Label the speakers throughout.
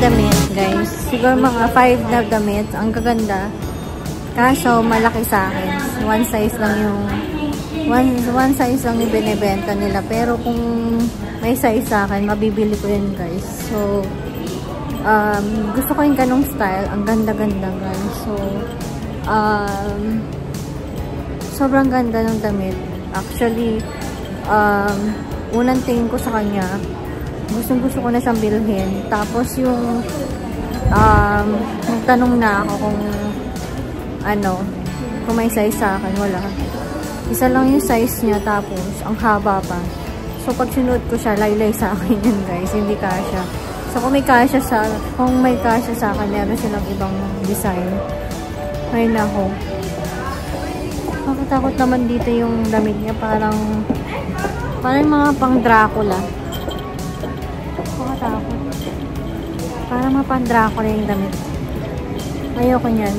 Speaker 1: damit, guys. Siguro mga 5 na damit. Ang gaganda. Kaso, malaki sa akin. One size lang yung binibenta nila. Pero kung may size sa akin, mabibili ko yun, guys. So, gusto ko yung ganong style. Ang ganda-ganda, guys. So, sobrang ganda ng damit. Actually, unang tingin ko sa kanya, gusto ko na siyang bilhin. Tapos yung nagtanong na ako kung may size sa akin. Wala. Isa lang yung size niya, tapos ang haba pa. So pag sinuot ko siya, laylay sa akin yun, guys. Hindi kasya. So kung may kasya sa akin, meron silang ibang design. Ay nako. Nakatakot naman dito yung damit niya. Parang mga pang Dracula. Nakatakot. Parang mga pang Dracula yung damit. Ayoko niyan.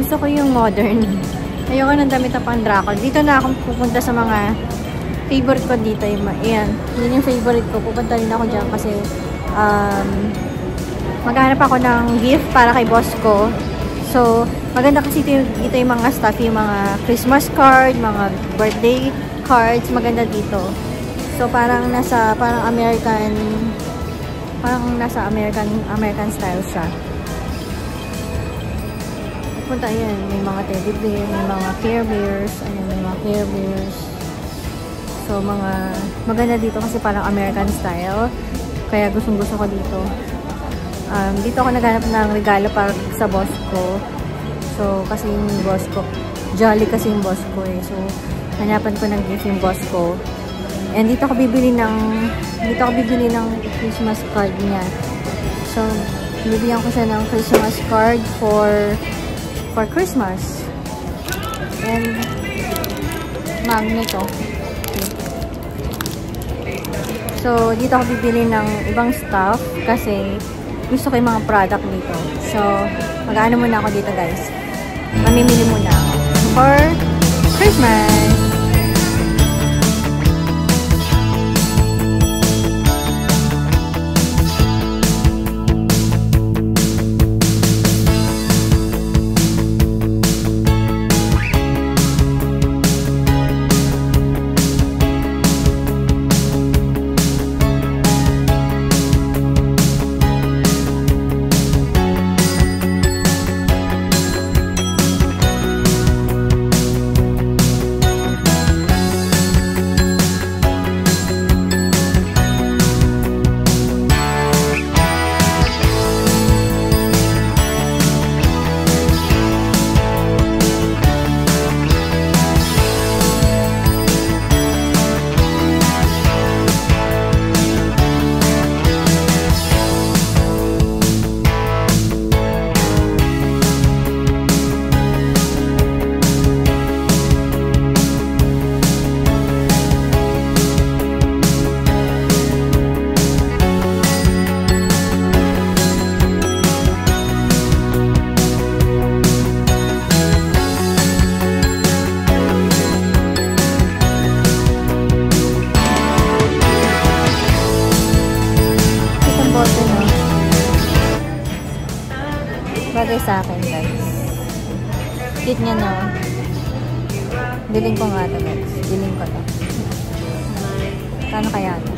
Speaker 1: Gusto ko yung modern. Ayoko ng damit na pang Dracula. Dito na ako pupunta sa mga favorite ko dito. Ayan. Yun yung favorite ko. Pupunta rin ako dyan kasi maghanap ako ng gift para kay boss ko. So, maganda kasi dito yung mga stuff, yung mga Christmas card, mga birthday cards, maganda dito. So, parang nasa American style siya. Punta yan, may mga teddy bear, may mga Care Bears, ayan, may mga Care Bears. So, maganda dito kasi parang American style. Kaya gustong-gusto ko dito. Dito ako naghanap ng regalo para sa boss ko. So, kasi yung boss ko, jolly kasi yung boss ko eh. So, hanapan ko ng gift yung boss ko. And dito ako bibili ng Christmas card niya. So, bibigyan ko siya ng Christmas card for Christmas. And magnet. So, dito ako bibili ng ibang stuff kasi gusto ko yung mga product dito. So, mag-ano muna ako dito, guys. Mamimili muna ako for Christmas. Bagay sa akin, guys. Cute niya, no? Biling ko nga ito, guys. Biling ko ito. Kano kaya ito?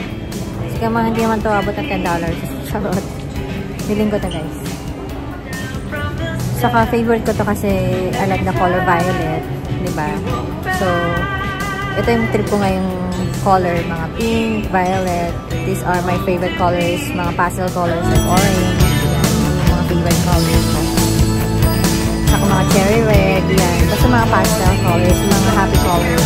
Speaker 1: Sige, mga hindi naman ito abot ng $10. Charot. Biling ko ito, guys. Saka, favorite ko ito kasi I like the color violet. Diba? So, ito yung trip ko ngayong color. Mga pink, violet. These are my favorite colors. Mga pastel colors like orange. Mga favorite colors ko. Saka mga cherry red. Yan. Basta mga pastel colors. Mga happy colors.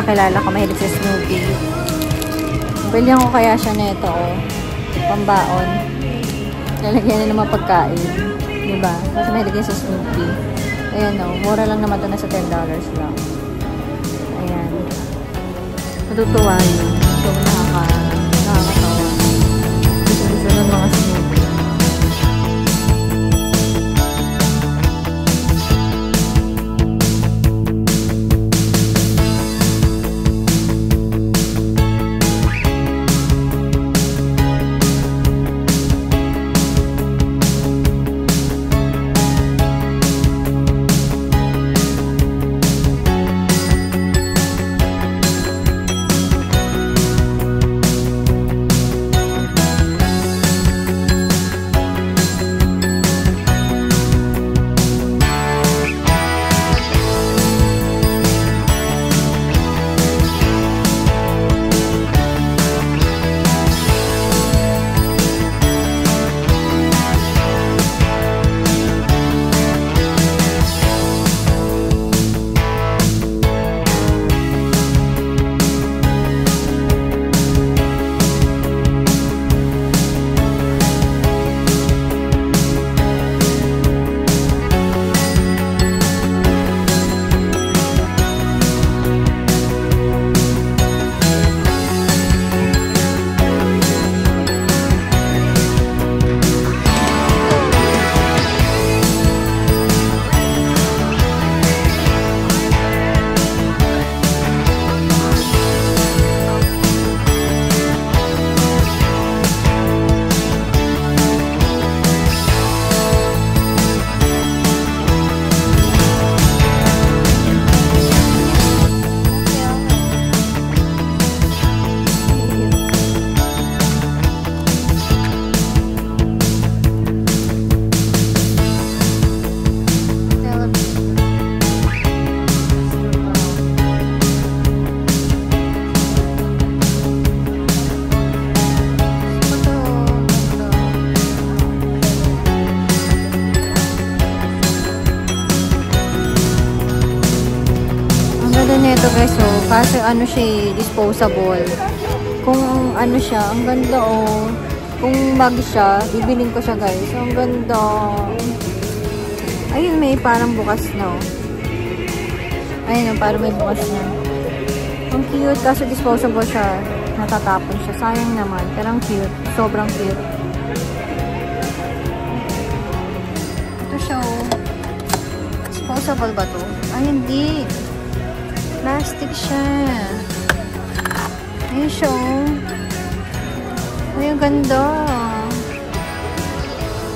Speaker 1: kakilala ko mahilig sa Snoopy. Bilhan ko kaya siya nito, oh. Pambaon. Lalagyan na naman pagkain. Diba? Kasi mahilig sa Snoopy. Ayan, oh. Mura lang naman ito. Nasa $10 lang. Ayan. Natutuwa yun. So, nakakatawa. Gusto ng mga Snoopy. Nito guys, so kasi ano siya, disposable. Kung ano siya, ang ganda oh. Kung mag siya, bibilin ko siya guys. Ang ganda. Ayun, may parang bukas na oh. Ayun, parang may bukas na. Ang cute kasi disposable siya. Natatapon siya. Sayang naman. Pero ang cute. Sobrang cute. Ito siya oh. Disposable ba to? Ay, hindi. Plastic siya. Ayun siya, oh. Ay, ang ganda.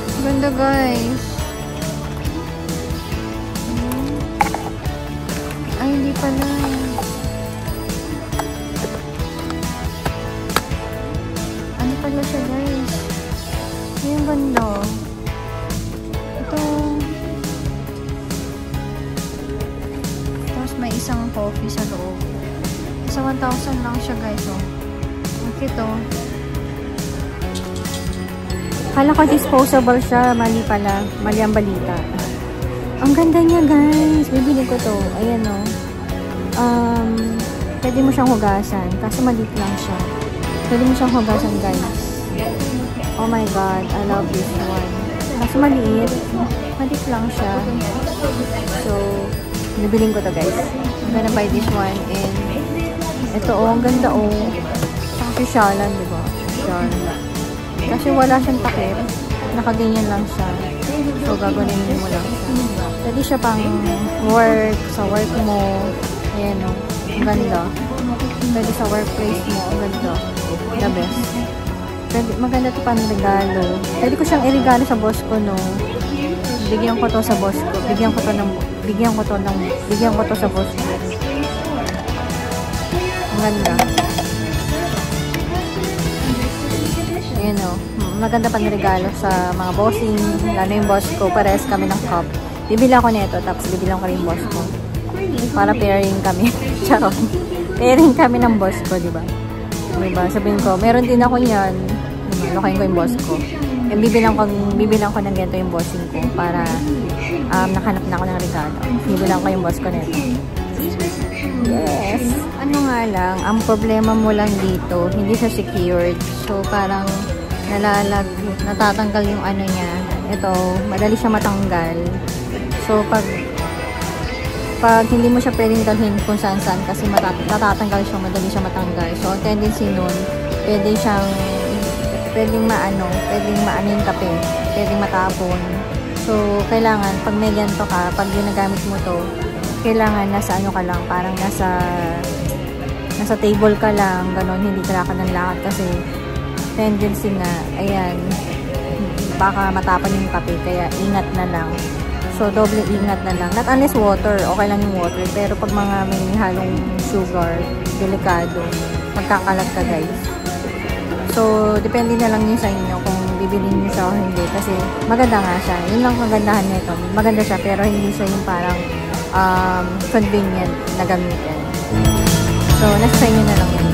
Speaker 1: Ang ganda, guys. Ay, hindi pala. Ano pala siya, guys? Ay, ang ganda. Ito. May isang coffee sa loob. Isa 1,000 lang siya guys oh. Okay to. Kala ko disposable siya. Mali pala. Mali ang balita. Ang ganda niya guys. Bibili ko to. Ayan oh. Pwede mo siyang hugasan. Kaso maliit lang siya. Pwede mo siyang hugasan guys. Oh my god. I love this one. Kaso maliit. Maliit lang siya. So bibiling ko to guys. I'm gonna buy this one and ito oh, ang ganda oh. Ang sisyalan, diba? Sisyalan. Kasi wala siyang takip. Nakaganyan lang siya. So gagawin mo lang siya. Pwede siya pang work, sa work mo. Ayan oh. Ang ganda. Pwede sa workplace mo. Ang ganda. The best. Pwede, maganda ito pang regalo. Pwede ko siyang i-regalo sa boss ko no. Bigyan ko to sa boss ko. Bigyan ko to sa boss ko. Ang ganda. Ayan o. Maganda pa regalo sa mga bossing. Lalo yung boss ko. Parehas kami ng cup. Bibila ko nito. Tapos bibilang ko rin yung boss ko. Para pairing kami. Charot. Pairing kami ng boss ko, diba? Diba? Sabihin ko, meron din ako yan. Lokain ko yung boss ko. Yung bibilang ko ng ganito yung bossing ko para nakahanap na ako ng regalo. Bibilang ko yung boss ko nito. Yes! Ano nga lang, ang problema mo lang dito, hindi siya secured. So, parang natatanggal yung ano niya. Ito, madali siya matanggal. So, pag hindi mo siya pwedeng dalhin kung saan-saan kasi natatanggal siya, madali siya matanggal. So, ang tendency nun, pwedeng maano yung kape, pwedeng matapon. So, kailangan, pag may ganito ka, pag ginagamit mo to, kailangan nasa ano ka lang, parang nasa table ka lang, gano'n, hindi ka lakad ng lakad kasi tendency nga, ayan, baka matapan yung kape, kaya ingat na lang. So, doble ingat na lang. Not unless water, okay lang yung water, pero pag mga may halong sugar, delikado, magkakalat ka guys. So, depende na lang yun sa inyo kung bibilin nyo siya o hindi, kasi maganda nga siya. Yun lang kagandahan nito. Maganda siya, pero hindi siya yung parang convenient na gamitin. So, nasa sa inyo na lang yun.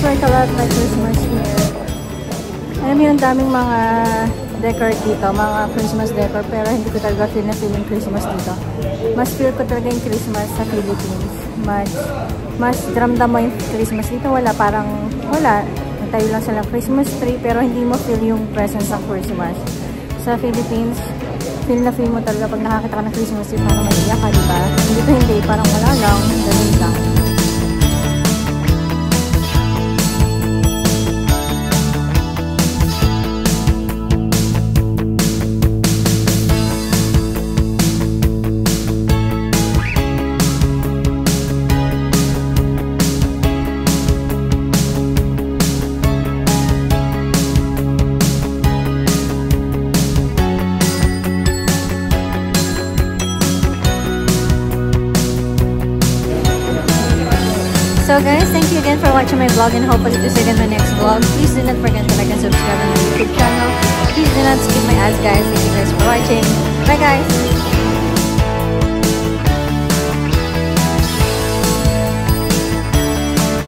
Speaker 1: Like a lot like Christmas here. Alam mo yung daming mga decor dito, mga Christmas decor, pero hindi ko talaga feel yung Christmas dito. Mas feel ko talaga yung Christmas sa Philippines. Mas ramdam mo yung Christmas dito. Wala, tayo lang sila Christmas tree, pero hindi mo feel yung presence ng Christmas. Sa Philippines, feel mo talaga pag nakakita ka ng Christmas tree, parang maiiyak ka, diba? Dito hindi, parang wala lang, ganun lang. So guys, thank you again for watching my vlog and hopefully to see you in my next vlog. Please do not forget to like and subscribe on my YouTube channel. Please do not skip my ads guys. Thank you guys for watching. Bye guys!